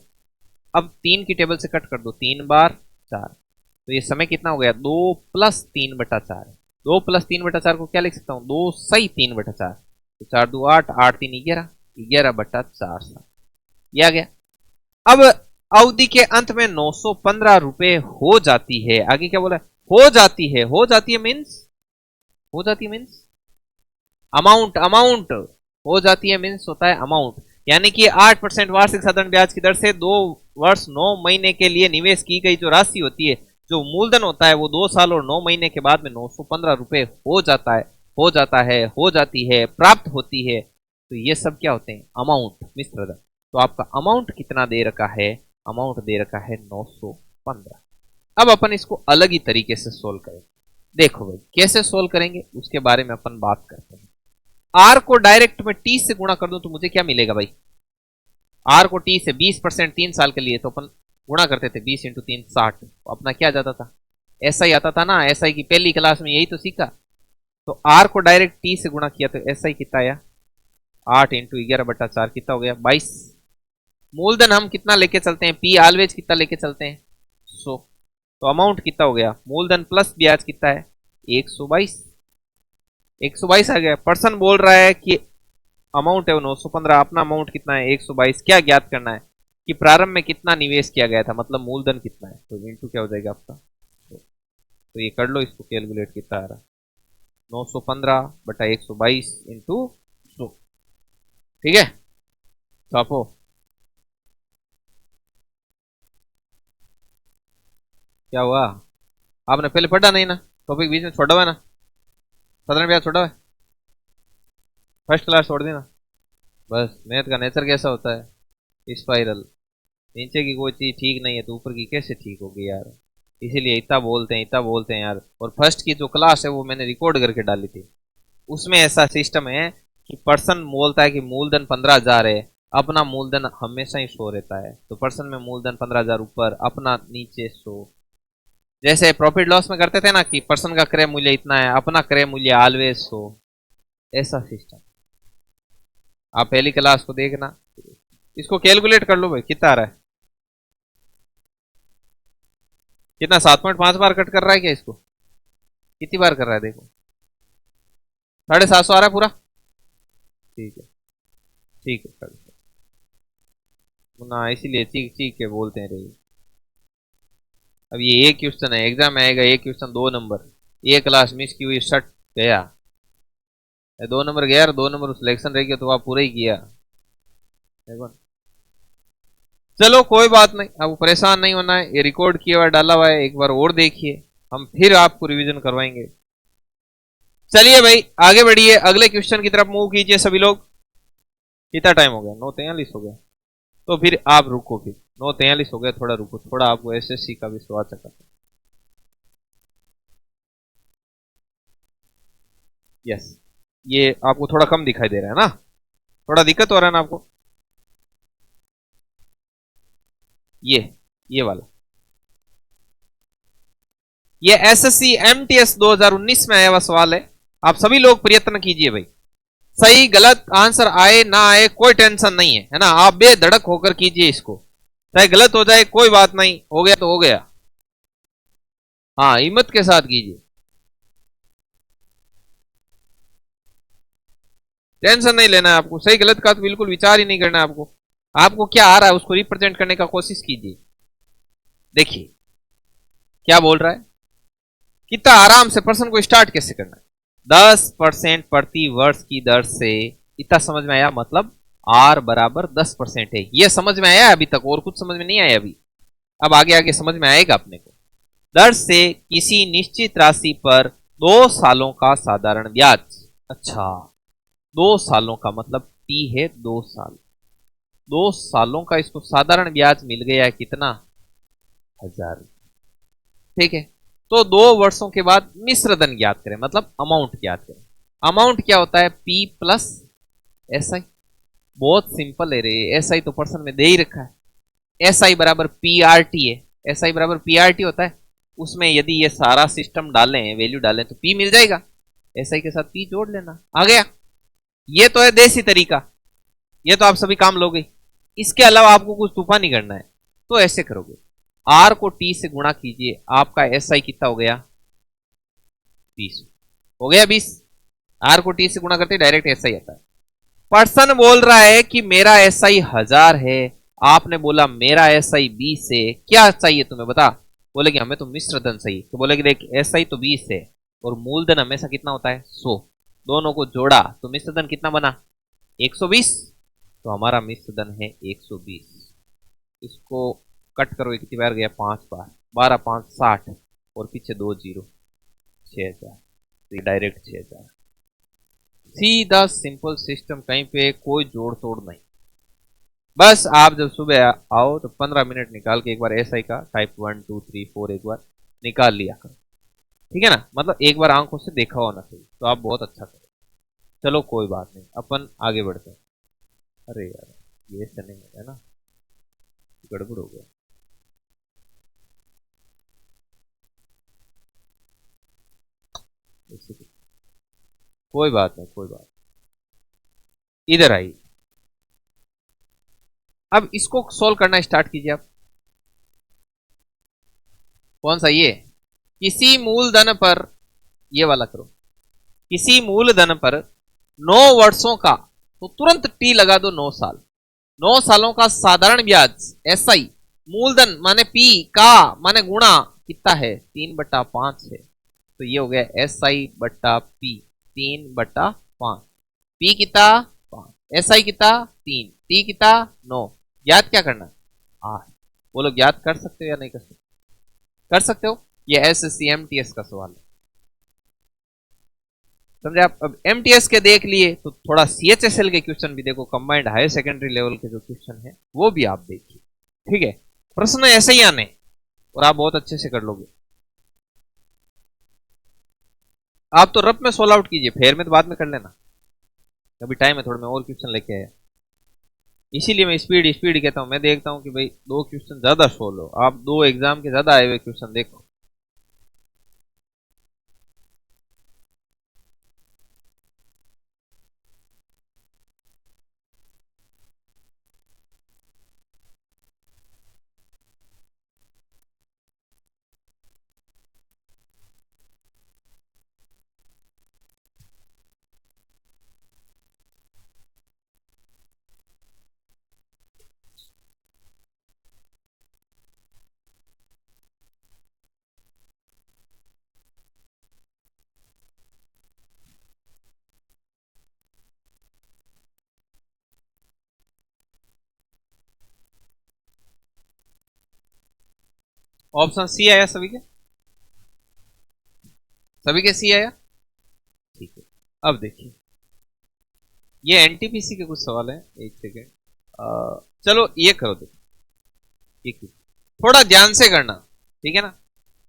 अब 3 की टेबल से कट कर दो, 3 बार 4, तो ये समय कितना हो गया 2 प्लस 3/4, 2 प्लस 3/4 को क्या लिख सकता हूँ 2 सही 3/4, तो 4 2 8, 8 3 11, 11/4 ये आ गया। अब अवधि के अंत में 915 रुपए हो जाती है, आगे क्या बोला हो जाती है, हो जाती है मीन्स, हो जाती है मीन्स अमाउंट, अमाउंट हो जाती है मीन्स होता है अमाउंट, यानी कि 8% वार्षिक साधारण ब्याज की दर से 2 वर्ष 9 महीने के लिए निवेश की गई जो राशि होती है, जो मूलधन होता है वो 2 साल और 9 महीने के बाद में 915 रुपए हो जाता है, हो जाता है, हो जाती है, प्राप्त होती है। तो ये सब क्या होते हैं अमाउंट मिस्टर। तो आपका अमाउंट कितना दे रखा है, अमाउंट दे रखा है 915। अब अपन इसको अलग ही तरीके से सोल्व करेंगे, देखो भाई कैसे सोल्व करेंगे उसके बारे में अपन बात करते हैं। आर को डायरेक्ट में टी से गुणा कर दूं तो मुझे क्या मिलेगा भाई, आर को टी से 20% 3 साल के लिए, तो अपन गुणा करते थे 20 इंटू 3 60, तो अपना क्या जाता था एसआई आता था ना, एसआई की पहली क्लास में यही तो सीखा। तो आर को डायरेक्ट टी से गुणा किया तो एसआई कितना आया 8 इंटू 11/4 कितना हो गया 22। मूलधन हम कितना लेके चलते हैं, पी ऑलवेज कितना लेके चलते हैं 100, तो अमाउंट कितना हो गया मूलधन प्लस ब्याज कितना है 122, 122 आ गया। पर्सन बोल रहा है कि अमाउंट है वो 915, अपना अमाउंट कितना है 122, क्या ज्ञात करना है कि प्रारंभ में कितना निवेश किया गया था, मतलब मूलधन कितना है, तो इंटू क्या हो जाएगा आपका, तो ये कर लो इसको कैलकुलेट कितना आ रहा 915/122 इंटू 100, ठीक है। छापो, क्या हुआ, आपने पहले पढ़ा नहीं ना, टॉपिक बीच में छोड़ा हुआ है ना, साधारण ब्याज छोड़ा हुआ है, फर्स्ट क्लास छोड़ देना बस। मैथ का नेचर कैसा होता है स्पाइरल, नीचे की कोई चीज ठीक नहीं है तो ऊपर की कैसे ठीक होगी यार, इसीलिए इतना बोलते हैं, इतना बोलते हैं यार। और फर्स्ट की जो क्लास है वो मैंने रिकॉर्ड करके डाली थी, उसमें ऐसा सिस्टम है कि पर्सन बोलता है कि मूलधन 15,000 है, अपना मूलधन हमेशा ही 100 रहता है, तो पर्सन में मूलधन 15,000 ऊपर, अपना नीचे 100। जैसे प्रॉफिट लॉस में करते थे ना कि पर्सन का क्रय मूल्य इतना है, अपना क्रय मूल्य ऑलवेज 100, ऐसा सिस्टम। आप पहली क्लास को देखना, इसको कैलकुलेट कर लो भाई कितना आ रहा है, कितना 7.5 बार कट कर रहा है क्या, इसको कितनी बार कर रहा है देखो, 750 आ रहा है पूरा, ठीक है, ठीक है ना, इसीलिए चीख चीख के बोलते हैं रे। अब ये एक क्वेश्चन है, एग्जाम में आएगा एक क्वेश्चन 2 नंबर, ये क्लास मिस की हुई शट गया, 2 नंबर गया और 2 नंबर सिलेक्शन रह गया, तो आप पूरा ही किया देखो। चलो कोई बात नहीं, अब परेशान नहीं होना है, ये रिकॉर्ड किया हुआ डाला हुआ है, एक बार और देखिए, हम फिर आपको रिवीजन करवाएंगे। चलिए भाई आगे बढ़िए, अगले क्वेश्चन की तरफ मूव कीजिए सभी लोग। कितना टाइम हो गया? 9:43 हो गया। तो फिर आप रुको, फिर 9:43 हो गया, थोड़ा रुको, थोड़ा आपको एसएससी का विश्वास चक्कर। यस, ये आपको थोड़ा कम दिखाई दे रहा है ना, थोड़ा दिक्कत हो रहा है ना आपको? ये वाला, ये एसएससी एमटीएस 2019 में आया हुआ सवाल है। आप सभी लोग प्रयत्न कीजिए भाई, सही गलत आंसर आए ना आए कोई टेंशन नहीं है, है ना, आप बेधड़क होकर कीजिए इसको, चाहे गलत हो जाए कोई बात नहीं, हो गया तो हो गया। हाँ, हिम्मत के साथ कीजिए, टेंशन नहीं लेना है आपको, सही गलत का तो बिल्कुल विचार ही नहीं करना है आपको। आपको क्या आ रहा है उसको रिप्रेजेंट करने का कोशिश कीजिए। देखिए क्या बोल रहा है, कितना आराम से पर्सन को स्टार्ट कैसे करना है। 10% प्रति वर्ष की दर से, इतना समझ में आया, मतलब आर बराबर 10% है, ये समझ में आया अभी तक, और कुछ समझ में नहीं आया अभी, अब आगे आगे समझ में आएगा अपने को। दर से किसी निश्चित राशि पर 2 सालों का साधारण ब्याज। अच्छा, 2 सालों का मतलब टी है 2 साल, 2 सालों का इसको साधारण ब्याज मिल गया है कितना, 1000। ठीक है, तो 2 वर्षों के बाद मिश्र धन ज्ञात करें, मतलब अमाउंट ज्ञात करें। अमाउंट क्या होता है, पी प्लस एस आई। बहुत सिंपल है रे, एस आई तो पर्सन में दे ही रखा है, एस आई बराबर पी आर टी है, एस आई बराबर पी आर टी होता है। उसमें यदि ये सारा सिस्टम डालें, वैल्यू डालें तो पी मिल जाएगा, एस आई के साथ पी जोड़ लेना, आ गया। ये तो है देसी तरीका, ये तो आप सभी काम लोगे। इसके अलावा आपको कुछ तूफानी करना है, तो ऐसे करोगे, आर को टी से गुणा कीजिए, आपका एस आई कितना हो गया, 20 हो गया, 20। आर को टी से गुणा करते डायरेक्ट एस आई आता है। पर्सन बोल रहा है कि मेरा एस आई 1000 है, आपने बोला मेरा एस आई 20 है, क्या चाहिए तुम्हें बता? बोले कि हमें तो मिश्र धन चाहिए, तो बोले कि देख एस आई तो 20 है और मूलधन हमेशा कितना होता है, 100, दोनों को जोड़ा तो मिश्र धन कितना बना, 120। तो हमारा मिश्र धन है 120। इसको कट करो, कितनी बार गया, 5 बार, 12 5 60 और पीछे 2 जीरो, 6000, तो ये डायरेक्ट 6000। सीधा सिंपल सिस्टम, कहीं पे कोई जोड़ तोड़ नहीं। बस आप जब सुबह आओ तो 15 मिनट निकाल के एक बार एसआई का टाइप 1 2 3 4 एक बार निकाल लिया करो, ठीक है ना, मतलब एक बार आंखों से देखा होना चाहिए, तो आप बहुत अच्छा करो। चलो कोई बात नहीं, अपन आगे बढ़ते हैं। अरे यार ये ऐसे नहीं है ना, गड़बड़ हो गया। कोई बात नहीं, कोई बात, इधर आई। अब इसको सोल्व करना स्टार्ट कीजिए आप। कौन सा, ये किसी मूलधन पर, ये वाला करो, किसी मूलधन पर 9 वर्षों का, तो तुरंत टी लगा दो, 9 साल, 9 सालों का साधारण ब्याज एस आई, मूलधन माने पी का माने गुणा कितना है, 3/5 है, तो ये हो गया एस आई बट्टा पी, 3/5, पी कितना 5, एस आई कितना 3, टी कितना 9। ज्ञात क्या करना है, आठ। बोलो ज्ञात कर सकते हो या नहीं कर सकते, कर सकते हो, ये S C M T S का सवाल है, समझे आप। अब एमटीएस के देख लिए तो थोड़ा सीएचएसएल के क्वेश्चन भी देखो, कंबाइंड हायर सेकेंडरी लेवल के जो क्वेश्चन है वो भी आप देखिए, ठीक है, प्रश्न ऐसे ही आने और आप बहुत अच्छे से कर लोगे। आप तो रफ में सोल्व आउट कीजिए, फेयर में तो बाद में कर लेना, अभी टाइम है थोड़ा, मैं और क्वेश्चन लेके आया, इसीलिए मैं स्पीड स्पीड कहता हूं। मैं देखता हूं कि भाई 2 क्वेश्चन ज्यादा सोल्व हो, आप 2 एग्जाम के ज्यादा आए हुए क्वेश्चन देखो। ऑप्शन सी आया सभी के सी आया। ठीक है, अब देखिए ये एनटीपीसी के कुछ सवाल है, एक सेकेंड। चलो ये करो, देखो ये थोड़ा ध्यान से करना, ठीक है ना।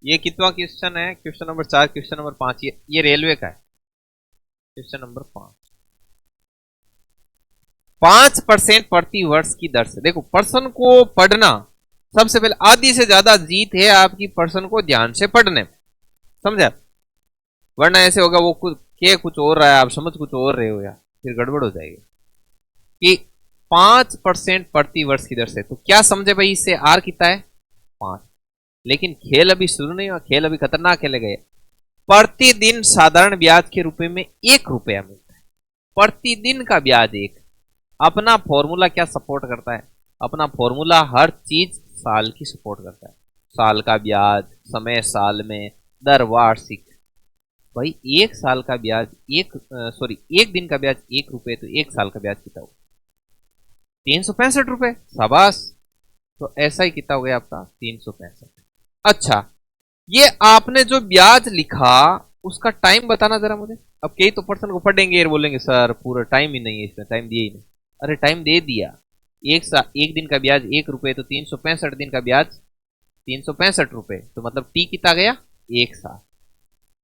ये कितवा क्वेश्चन है? क्वेश्चन नंबर 4, क्वेश्चन नंबर 5, ये रेलवे का है। क्वेश्चन नंबर 5% प्रति वर्ष की दर से। देखो पर्सन को पढ़ना सबसे पहले, आधी से ज्यादा जीत है आपकी पर्सन को ध्यान से पढ़ने में, समझा? वरना ऐसे होगा वो कुछ और रहा है, आप समझ कुछ और रहे हो, या फिर गड़बड़ हो जाएगी। कि 5% प्रति वर्ष की दर से, तो क्या समझे भाई इससे? आर कितना है? 5। लेकिन खेल अभी शुरू नहीं हुआ, खेल अभी खतरनाक खेले गए। प्रतिदिन साधारण ब्याज के रुपए में 1 रुपया मिलता है, प्रतिदिन का ब्याज 1। अपना फॉर्मूला क्या सपोर्ट करता है? अपना फॉर्मूला हर चीज साल की सपोर्ट करता है। साल का ब्याज, समय साल में, दर वार्षिक। भाई 1 साल का ब्याज एक दिन का ब्याज 1 रुपये, तो 1 साल का ब्याज कितना होगा? 365 रुपए। शाबाश। तो ऐसा ही कितना हो गया आपका? 365। अच्छा, ये आपने जो ब्याज लिखा उसका टाइम बताना जरा मुझे। अब कई तो पर्सन को पढ़ेंगे और बोलेंगे सर पूरा टाइम ही नहीं है इसमें, टाइम दिया ही नहीं। अरे टाइम दे दिया। एक दिन का ब्याज 1 रुपये, तो 365 दिन का ब्याज 365 रुपए, तो मतलब टी कितना गया? 1 साल।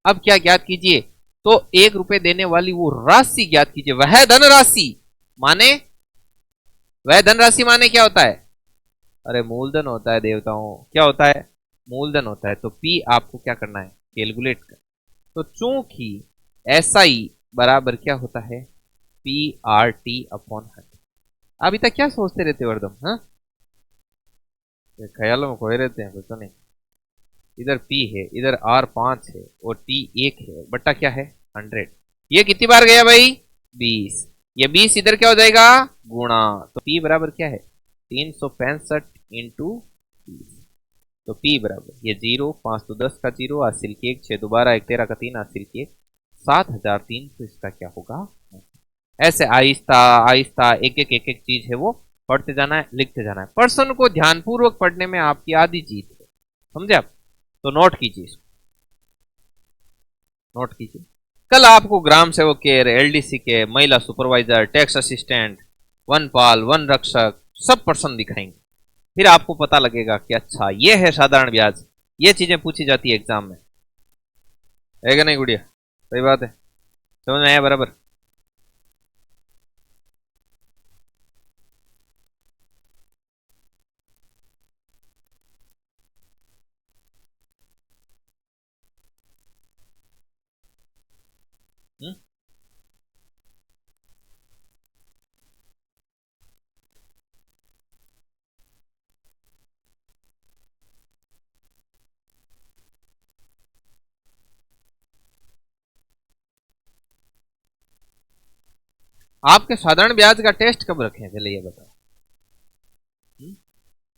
अब क्या ज्ञात कीजिए? तो 1 रुपए देने वाली वो राशि ज्ञात कीजिए, वह धनराशि। माने वह धनराशि माने क्या होता है? अरे मूलधन होता है देवताओं। क्या होता है? मूलधन होता है। तो पी आपको क्या करना है? कैलकुलेट कर। तो चूंकि एसआई बराबर क्या होता है? P R T upon 100। अभी तक क्या सोचते रहते हो हरदम? हाँ, ख्यालों में खोए रहते हैं, कुछ नहीं। इधर P है, इधर R 5 है और T 1 है, बट्टा क्या है? 100। ये कितनी बार गया भाई? 20। ये 20 इधर क्या हो जाएगा? गुणा। तो P बराबर क्या है? 365 इंटू 20। तो P बराबर ये 0, 5 तो 10 का 0, हासिल के 1, 6 दोबारा 1, 13 का 3, हासिल के 7,003। तो इसका क्या होगा? ऐसे आहिस्ता आहिस्ता एक एक चीज है वो पढ़ते जाना है, लिखते जाना है। पर्सन को ध्यानपूर्वक पढ़ने में आपकी आधी जीत है, समझे आप? तो नोट कीजिए इसको, नोट कीजिए। कल आपको ग्राम सेवक के, एलडीसी के, महिला सुपरवाइजर, टैक्स असिस्टेंट, वनपाल, वन रक्षक सब पर्सन दिखाएंगे। फिर आपको पता लगेगा कि अच्छा ये है साधारण ब्याज, ये चीजें पूछी जाती है एग्जाम में। है क्या नहीं गुड़िया? सही बात है, समझ में आया बराबर? हुँ? आपके साधारण ब्याज का टेस्ट कब रखें? चलिए ये बताओ।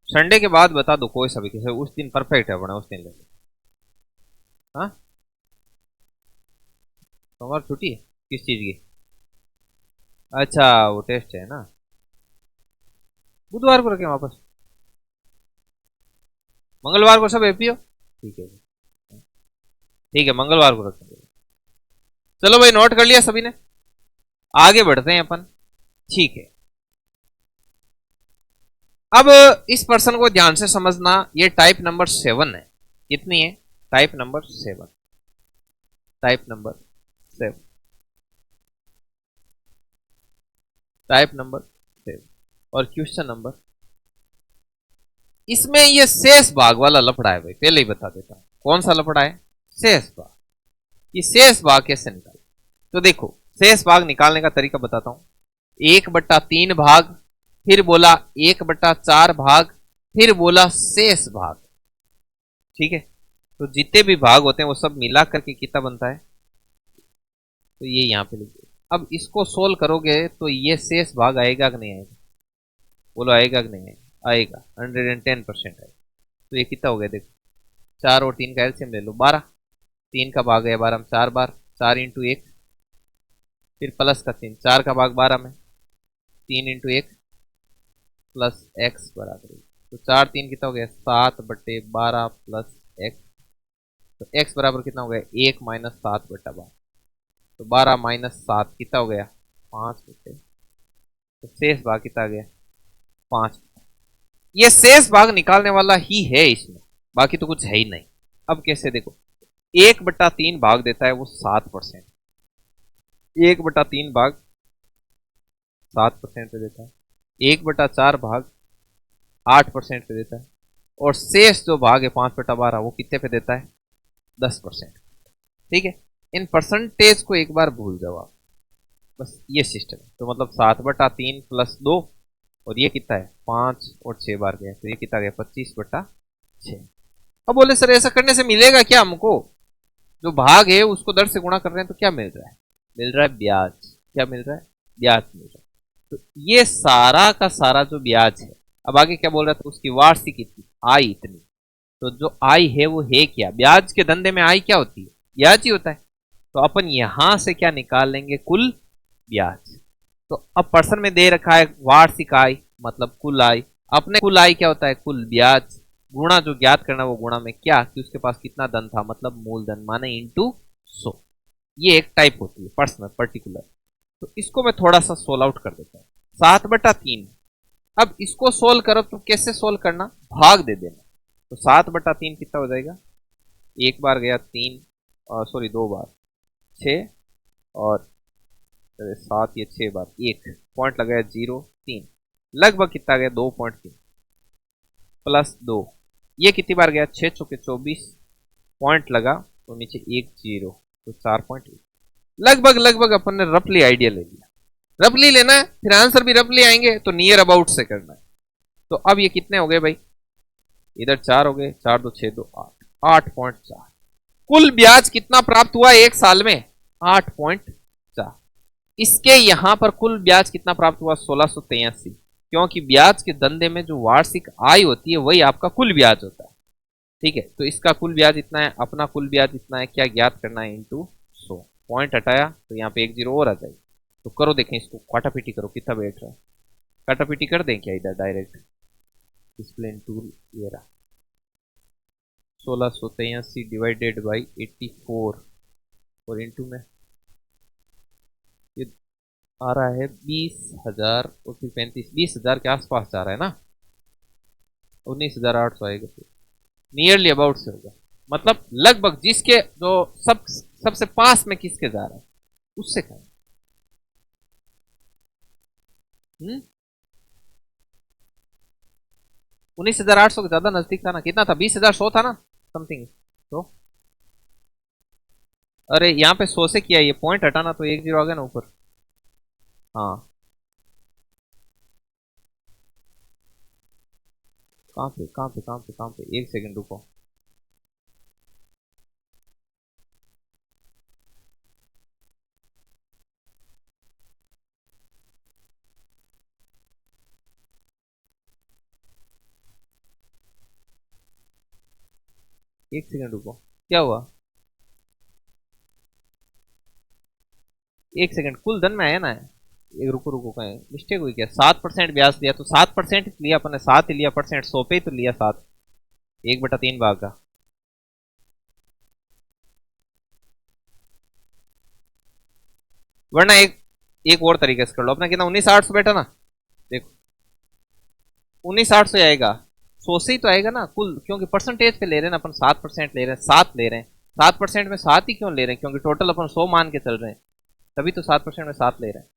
संडे के बाद बता दो, कोई सा भी किसी उस दिन परफेक्ट है अपना, उस दिन ले लो। हाँ, सोमवार छुट्टी है किस चीज की? अच्छा वो टेस्ट है ना, बुधवार को रखें वापस, मंगलवार को सब हैप्पी हो। ठीक है, ठीक है, मंगलवार को रखेंगे। चलो भाई नोट कर लिया सभी ने, आगे बढ़ते हैं अपन। ठीक है, अब इस प्रश्न को ध्यान से समझना। ये टाइप नंबर 7 है। कितनी है? Type number 7। Type number 7। Type number 7 और क्वेश्चन नंबर, इसमें ये शेष भाग वाला लफड़ा है भाई, पहले ही बता देता हूं। कौन सा लफड़ा है? शेष भाग। ये शेष भाग कैसे निकाले? तो देखो शेष भाग निकालने का तरीका बताता हूं। 1/3 भाग, फिर बोला 1/4 भाग, फिर बोला शेष भाग। ठीक है, तो जितने भी भाग होते हैं वो सब मिला करके कितना बनता है? तो ये यहां पे लिख दो। अब इसको सोल्व करोगे तो ये शेष भाग आएगा कि नहीं आएगा? बोलो आएगा कि नहीं आएगा? आएगा, 110% आएगा। तो ये कितना हो गया? देखो 4 और 3 का एलसीएम ले लो, 12। 3 का भाग है 12 में 4 बार, 4 इंटू 1, फिर प्लस का 3, 4 का भाग 12 में, 3 इंटू 1 प्लस एक्स बराबर। तो 4 3 कितना हो गया 7/12 प्लस एक्स। तो x बराबर कितना हो गया 1 माइनस 7/12। तो 12 माइनस 7 कितना हो गया 5/। तो शेष भाग कितना आ गया 5। ये शेष भाग निकालने वाला ही है इसमें, बाकी तो कुछ है ही नहीं। अब कैसे देखो, 1/3 भाग देता है वो 7%। 1/3 भाग 7% पे देता है। 1/4 भाग 8% पे देता है। और शेष जो भाग है 5/12 वो कितने पे देता है 10%। ठीक है, इन परसेंटेज को एक बार भूल जाओ आप, बस ये सिस्टम है। तो मतलब 7/3 प्लस 2, और ये कितना है 5 और 6 बार गया, तो ये कितना गया 25/6। अब बोले सर ऐसा करने से मिलेगा क्या हमको, जो भाग है उसको 10 से गुणा कर रहे हैं तो क्या मिल रहा है, मिल रहा है ब्याज। क्या मिल रहा है, ब्याज मिल रहा है। तो ये सारा का सारा जो ब्याज है, अब आगे क्या बोल रहा था, उसकी वार्षिक कितनी आय इतनी। तो जो आय है वो है क्या, ब्याज के धंधे में आय क्या होती है, ब्याज ही होता है। तो अपन यहां से क्या निकाल लेंगे, कुल ब्याज। तो अब पर्सन में दे रखा है वार्षिक आय मतलब कुल आय। अपने कुल आय क्या होता है, कुल ब्याज गुणा जो ज्ञात करना वो गुणा में क्या कि उसके पास कितना धन था, मतलब मूलधन माने इंटू 100। ये एक टाइप होती है पर्सनल पर्टिकुलर। तो इसको मैं थोड़ा सा सोल्व आउट कर देता हूँ। 7/3, अब इसको सोल्व करो तो कैसे सोल्व करना, भाग दे देना। तो 7/3 कितना हो जाएगा, एक बार गया 3, सॉरी 2 बार 6, और 7 ये 6 बार 1 पॉइंट लगाया 0 3, लगभग कितना गया 2.3 प्लस 2, ये कितनी बार गया 6 चौके 24 पॉइंट लगा तो नीचे 1 0, तो 4.1। लगभग लगभग अपन ने रफली आइडिया ले लिया। रफली लेना है फिर आंसर भी रफली आएंगे, तो नियर अबाउट से करना है। तो अब ये कितने हो गए भाई, इधर 4 हो गए, 4 2 6 2 8, 8.4। कुल ब्याज कितना प्राप्त हुआ एक साल में, 8.4। इसके यहां पर कुल ब्याज कितना प्राप्त हुआ 1683, क्योंकि ब्याज के धंधे में जो वार्षिक आय होती है वही आपका कुल ब्याज होता है। ठीक है, तो इसका कुल ब्याज इतना है, अपना कुल ब्याज इतना है, क्या ज्ञात करना है इंटू 100। पॉइंट हटाया तो यहाँ पे 1 0 और आ जाएगी। तो करो देखें इसको, काटापीटी करो कितना बैठ रहा है, काटापीटी कर दें क्या इधर डायरेक्ट, डिस्प्लेन टूल ये रहा 1683 डिवाइडेड बाई 84 और इंटू में ये आ रहा है 20,000 और फिर 35, 20,000 के आसपास जा रहा है ना, 19,800 आएगा, फिर नियरली अबाउट से होगा। मतलब लगभग जिसके जो सबसे पास में किसके जा रहा है उससे कहें। 19,800 के ज्यादा नजदीक था ना, कितना था 20,100 था ना समथिंग। तो अरे यहाँ पे 100 से किया, ये पॉइंट हटाना तो 1 0 आ गया ना ऊपर। हाँ कहाँ पे कहाँ पे कहाँ पे कहाँ पे, एक सेकंड रुको। एक सेकंड रुको, क्या हुआ, एक सेकंड, कुल धन में आया ना, एक रुको रुको कहीं मिस्टेक हुई क्या, 7% ब्याज दिया तो 7% लिया अपन ने, 7 ही लिया परसेंट, 100 पे ही तो लिया 7, 1/3 भाग का। वरना एक और तरीके से कर लो, अपना कितना 19,800 बैठा ना, देखो 19,800 आएगा, 100 से ही तो आएगा ना कुल, क्योंकि परसेंटेज पे ले रहे हैं ना अपन, 7% ले रहे हैं, 7 ले रहे हैं, 7% में 7 ही क्यों ले रहे हैं, क्योंकि टोटल अपन 100 मान के चल रहे हैं, तभी तो 7% में 7 ले रहे हैं।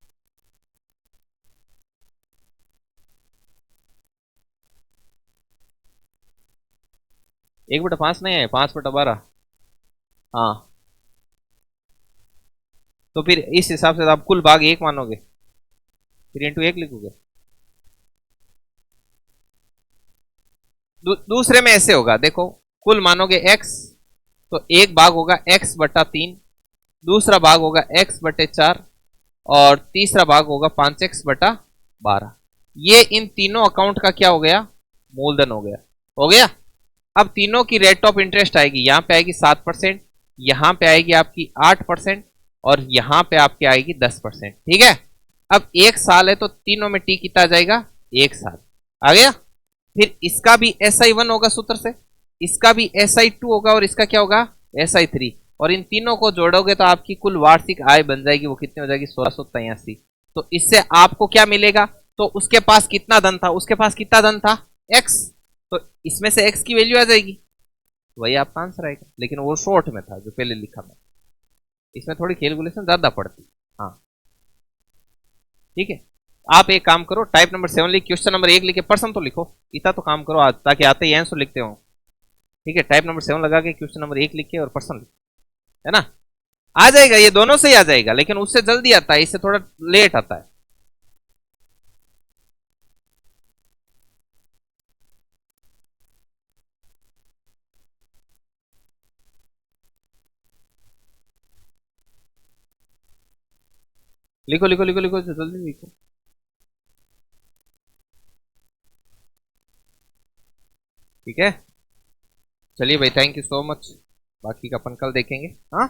एक बटा 5 नहीं है, 5/12। हाँ तो फिर इस हिसाब से आप कुल भाग 1 मानोगे, फिर इंटू 1 लिखोगे। दूसरे में ऐसे होगा, देखो कुल मानोगे x, तो एक भाग होगा x/3, दूसरा भाग होगा x/4, और तीसरा भाग होगा 5x/12। ये इन तीनों अकाउंट का क्या हो गया, मूलधन हो गया, हो गया। अब तीनों की रेट ऑफ इंटरेस्ट आएगी, यहां पे आएगी 7%, यहां पे आएगी आपकी 8%, और यहां पे आपके आएगी 10%। ठीक है, अब 1 साल है तो तीनों में टी कितना आ जाएगा, 1 साल आ गया। फिर इसका भी SI1 होगा सूत्र से, इसका भी SI2 होगा और इसका क्या होगा SI3, और इन तीनों को जोड़ोगे तो आपकी कुल वार्षिक आय बन जाएगी, वो कितनी हो जाएगी 1683। तो इससे आपको क्या मिलेगा, तो उसके पास कितना धन था, उसके पास कितना धन था x, तो इसमें से x की वैल्यू आ जाएगी, वही आपका आंसर आएगा। लेकिन वो शॉर्ट में था जो पहले लिखा मैं, इसमें थोड़ी कैलकुलेशन ज्यादा पड़ती। हाँ ठीक है, आप एक काम करो, टाइप नंबर 7 लिख, क्वेश्चन नंबर 1 लिखे, प्रश्न तो लिखो, इतना तो काम करो आज, ताकि आते ही आंसर लिखते हो। ठीक है, टाइप नंबर 7 लगा के क्वेश्चन नंबर 1 लिखे और प्रश्न लिखे, है ना, आ जाएगा, ये दोनों से ही आ जाएगा, लेकिन उससे जल्दी आता है, इससे थोड़ा लेट आता है। लिखो लिखो लिखो लिखो, जल्दी लिखो। ठीक है, चलिए भाई, थैंक यू सो मच, बाकी का अपन कल देखेंगे। हाँ